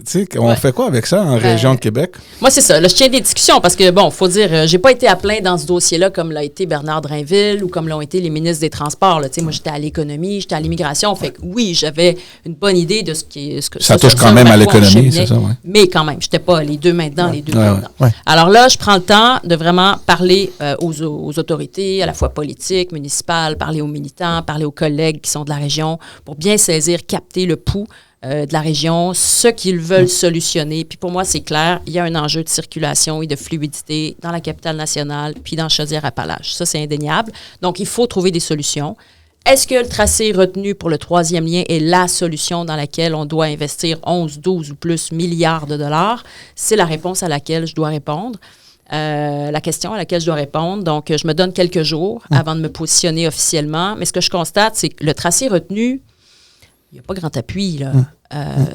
tu sais, on fait quoi avec ça en région de Québec? Moi, c'est ça. Là, je tiens des discussions parce que, bon, il faut dire, j'ai pas été à plein dans ce dossier-là comme l'a été Bernard Drainville ou comme l'ont été les ministres des Transports. Là. Tu sais, moi, j'étais à l'économie, j'étais à l'immigration. Fait que oui, j'avais une bonne idée de ce qui est... Ça touche quand même à l'économie, c'est ça, oui. Mais quand même, j'étais pas les deux mains dedans, les deux pieds dedans. Ouais. Alors là, je prends le temps de vraiment parler aux autorités, à la fois politiques, municipales, parler aux militants, parler aux collègues qui sont de la région pour bien saisir, capter le pouls de la région, ce qu'ils veulent solutionner. Puis pour moi, c'est clair, il y a un enjeu de circulation et de fluidité dans la capitale nationale puis dans Chaudière-Appalaches. Ça, c'est indéniable. Donc, il faut trouver des solutions. Est-ce que le tracé retenu pour le 3e lien est la solution dans laquelle on doit investir 11, 12 ou plus milliards de dollars? C'est la réponse à laquelle je dois répondre. La question à laquelle je dois répondre. Donc, je me donne quelques jours avant de me positionner officiellement. Mais ce que je constate, c'est que le tracé retenu, il n'y a pas grand appui, là.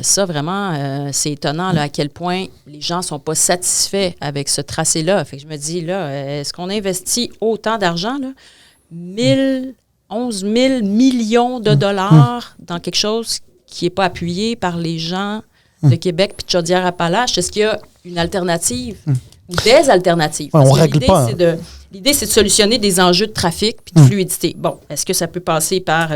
Ça, vraiment, c'est étonnant là, à quel point les gens ne sont pas satisfaits avec ce tracé-là. Fait que je me dis, là, est-ce qu'on investit autant d'argent, là? 11 000 millions de dollars dans quelque chose qui n'est pas appuyé par les gens de Québec puis de Chaudière-Appalaches? Est-ce qu'il y a une alternative ou des alternatives? Ouais, on Parce que règle pas. L'idée, c'est de solutionner des enjeux de trafic puis de fluidité. Bon, est-ce que ça peut passer par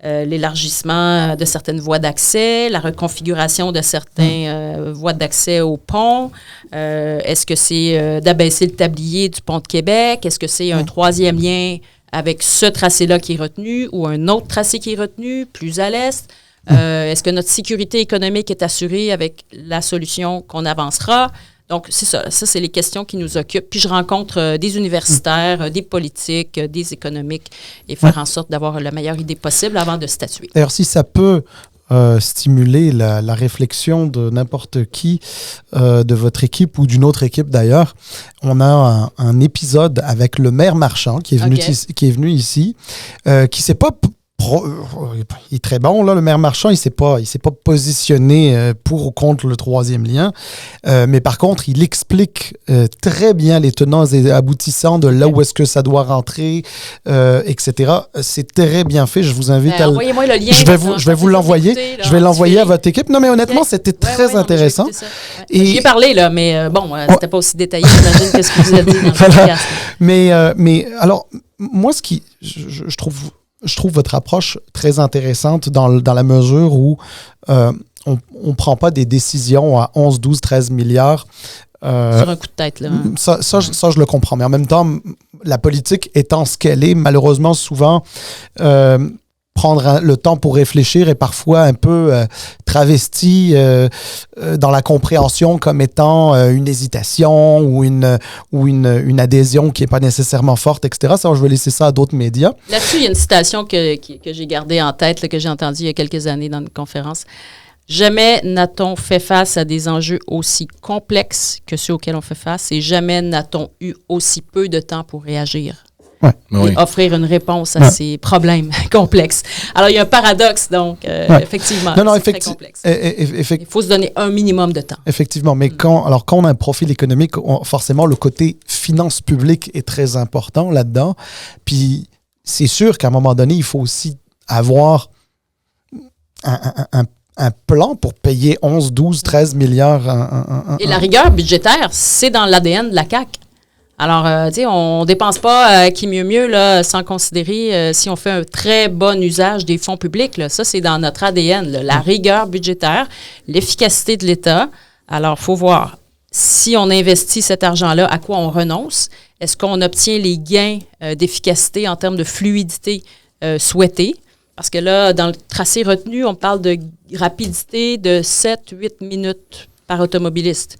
l'élargissement de certaines voies d'accès, la reconfiguration de certaines voies d'accès au pont? Est-ce que c'est d'abaisser le tablier du pont de Québec? Est-ce que c'est un 3e lien avec ce tracé-là qui est retenu ou un autre tracé qui est retenu, plus à l'est? Est-ce que notre sécurité économique est assurée avec la solution qu'on avancera? Donc, c'est ça. Ça, c'est les questions qui nous occupent. Puis, je rencontre des universitaires, des politiques, des économiques et faire en sorte d'avoir la meilleure idée possible avant de statuer. D'ailleurs, si ça peut stimuler la réflexion de n'importe qui de votre équipe ou d'une autre équipe d'ailleurs, on a un épisode avec le maire Marchand qui est venu ici, qui s'est pas... il est très bon, là, le maire Marchand. Il s'est pas positionné pour ou contre le 3e lien. Mais par contre, il explique très bien les tenants et aboutissants de là où est-ce que ça doit rentrer, etc. C'est très bien fait. Je vous invite à... Envoyez-moi le lien. Je vais vous l'envoyer. Je vais l'envoyer à votre équipe. Non, mais honnêtement, c'était très intéressant. Et j'y ai parlé, là, mais bon, c'était pas aussi détaillé, j'imagine, que ce que vous avez dit dans le podcast. Mais alors, moi, je trouve votre approche très intéressante dans la mesure où on ne prend pas des décisions à 11, 12, 13 milliards Sur un coup de tête, là. Ça, je le comprends. Mais en même temps, la politique étant ce qu'elle est, malheureusement, souvent, prendre le temps pour réfléchir est parfois un peu travesti dans la compréhension comme étant une hésitation ou une adhésion qui n'est pas nécessairement forte, etc. Ça, je vais laisser ça à d'autres médias. Là-dessus, il y a une citation que j'ai gardée en tête, là, que j'ai entendue il y a quelques années dans une conférence. Jamais n'a-t-on fait face à des enjeux aussi complexes que ceux auxquels on fait face et jamais n'a-t-on eu aussi peu de temps pour réagir. Ouais. Et offrir une réponse à ces problèmes complexes. Alors, il y a un paradoxe, donc, effectivement. Non, c'est très complexe. Il faut se donner un minimum de temps. Effectivement, mais quand on a un profil économique, forcément, le côté finances publiques est très important là-dedans. Puis, c'est sûr qu'à un moment donné, il faut aussi avoir un plan pour payer 11, 12, 13 milliards. Et la rigueur budgétaire, c'est dans l'ADN de la CAQ. Alors, tu sais, on ne dépense pas qui mieux là, sans considérer si on fait un très bon usage des fonds publics. Là. Ça, c'est dans notre ADN. Là. La rigueur budgétaire, l'efficacité de l'État. Alors, il faut voir si on investit cet argent-là, à quoi on renonce. Est-ce qu'on obtient les gains d'efficacité en termes de fluidité souhaités? Parce que là, dans le tracé retenu, on parle de rapidité de 7-8 minutes par automobiliste.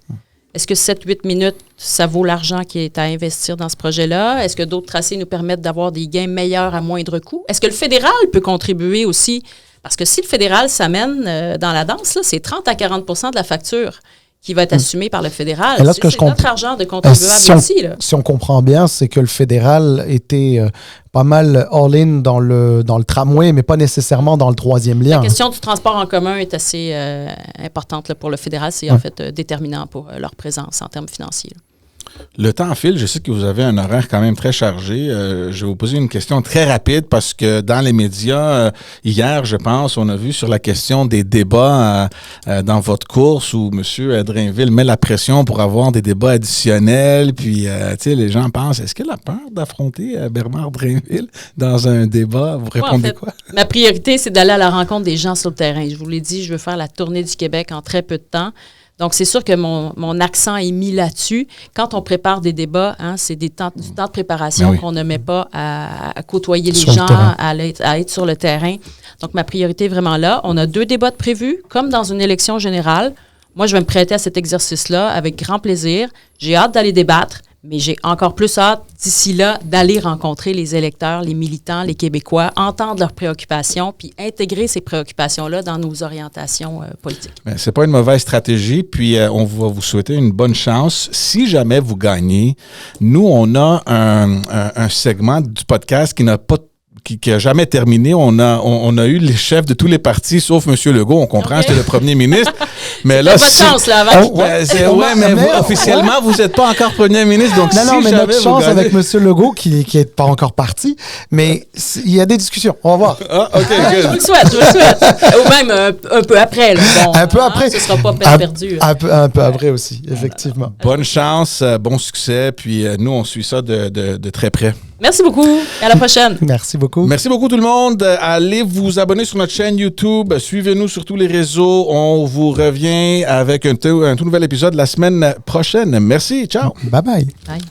Est-ce que 7-8 minutes, ça vaut l'argent qui est à investir dans ce projet-là? Est-ce que d'autres tracés nous permettent d'avoir des gains meilleurs à moindre coût? Est-ce que le fédéral peut contribuer aussi? Parce que si le fédéral s'amène dans la danse, là, c'est 30 à 40 % de la facture qui va être assumée par le fédéral. Là, c'est notre argent de contribuable aussi. Là. Si on comprend bien, c'est que le fédéral était pas mal all-in dans le tramway, mais pas nécessairement dans le troisième lien. La question du transport en commun est assez importante là, pour le fédéral. C'est en fait déterminant pour leur présence en termes financiers. Là. Le temps file. Je sais que vous avez un horaire quand même très chargé. Je vais vous poser une question très rapide parce que dans les médias, hier, je pense, on a vu sur la question des débats dans votre course où M. Drainville met la pression pour avoir des débats additionnels. Puis, tu sais, les gens pensent, est-ce qu'elle a peur d'affronter Bernard Drainville dans un débat? Vous répondez quoi? Ma priorité, c'est d'aller à la rencontre des gens sur le terrain. Je vous l'ai dit, je veux faire la tournée du Québec en très peu de temps. Donc, c'est sûr que mon accent est mis là-dessus. Quand on prépare des débats, c'est du temps de préparation qu'on ne met pas à côtoyer les gens, à être sur le terrain. Donc, ma priorité est vraiment là. On a 2 débats de prévus, comme dans une élection générale. Moi, je vais me prêter à cet exercice-là avec grand plaisir. J'ai hâte d'aller débattre, mais j'ai encore plus hâte, d'ici là, d'aller rencontrer les électeurs, les militants, les Québécois, entendre leurs préoccupations, puis intégrer ces préoccupations-là dans nos orientations politiques. C'est pas une mauvaise stratégie, puis on va vous souhaiter une bonne chance. Si jamais vous gagnez, nous, on a un segment du podcast qui n'a pas qui n'a jamais terminé. On a eu les chefs de tous les partis, sauf M. Legault. On comprend, c'était le premier ministre. Mais là, c'est votre chance, là, avant mais officiellement, vous n'êtes pas encore premier ministre. Donc mais notre chance avec M. Legault, qui n'est pas encore parti, mais il y a des discussions. On va voir. Je vous le souhaite. Ou même un peu après. Là. Bon, un peu après. Ce ne sera pas perdu. Un peu après aussi, effectivement. Bonne chance, bon succès. Puis nous, on suit ça de très près. Merci beaucoup. Et à la prochaine. Merci beaucoup. Merci beaucoup tout le monde. Allez vous abonner sur notre chaîne YouTube. Suivez-nous sur tous les réseaux. On vous revient avec un tout nouvel épisode la semaine prochaine. Merci. Ciao. Bye bye. Bye.